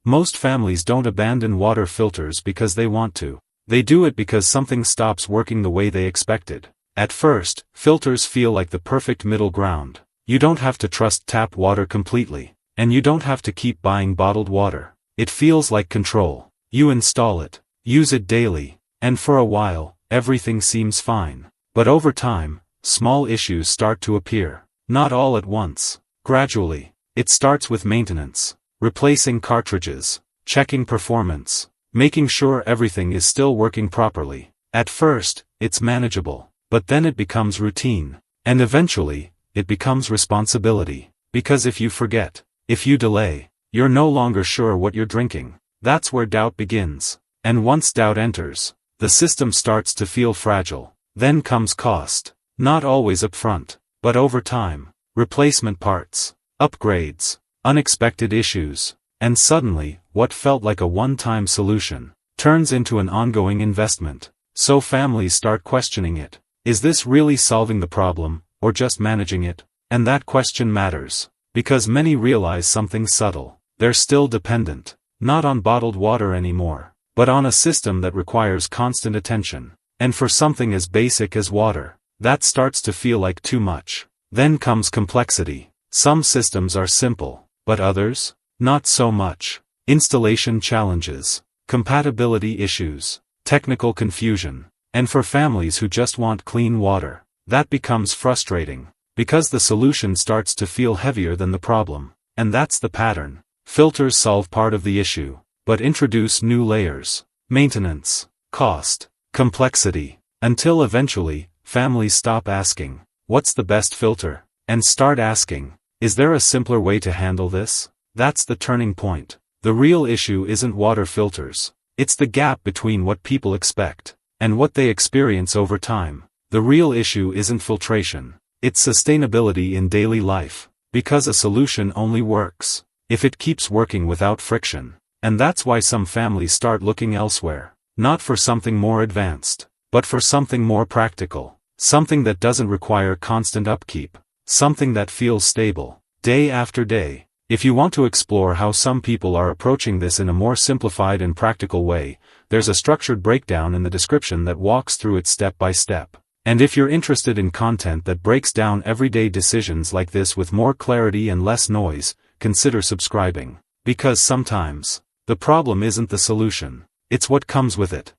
Most families don't abandon water filters because they want to. They do it because something stops working the way they expected. At first, filters feel like the perfect middle ground. You don't have to trust tap water completely, and you don't have to keep buying bottled water. It feels like control. You install it, use it daily, and for a while, everything seems fine. But over time, small issues start to appear. Not all at once. Gradually. It starts with maintenance. Replacing cartridges. Checking performance. Making sure everything is still working properly. At first, it's manageable. But then it becomes routine. And eventually, it becomes responsibility. Because if you forget, if you delay, you're no longer sure what you're drinking. That's where doubt begins. And once doubt enters, the system starts to feel fragile. Then comes cost. Not always upfront, but over time. Replacement parts, upgrades, unexpected issues, and suddenly, what felt like a one-time solution, turns into an ongoing investment. So families start questioning it. Is this really solving the problem, or just managing it? And that question matters, because many realize something subtle. They're still dependent, not on bottled water anymore, but on a system that requires constant attention. And for something as basic as water, that starts to feel like too much. Then comes complexity. Some systems are simple, but others? Not so much. Installation challenges, compatibility issues, technical confusion. And for families who just want clean water, that becomes frustrating, because the solution starts to feel heavier than the problem. And that's the pattern. Filters solve part of the issue, but introduce new layers. Maintenance, cost, complexity. Until eventually, families stop asking, what's the best filter? And start asking, is there a simpler way to handle this? That's the turning point. The real issue isn't water filters. It's the gap between what people expect and what they experience over time. The real issue isn't filtration. It's sustainability in daily life. Because a solution only works if it keeps working without friction. And that's why some families start looking elsewhere. Not for something more advanced, but for something more practical. Something that doesn't require constant upkeep. Something that feels stable, day after day. If you want to explore how some people are approaching this in a more simplified and practical way, there's a structured breakdown in the description that walks through it step by step. And if you're interested in content that breaks down everyday decisions like this with more clarity and less noise, consider subscribing. Because sometimes, the problem isn't the solution, it's what comes with it.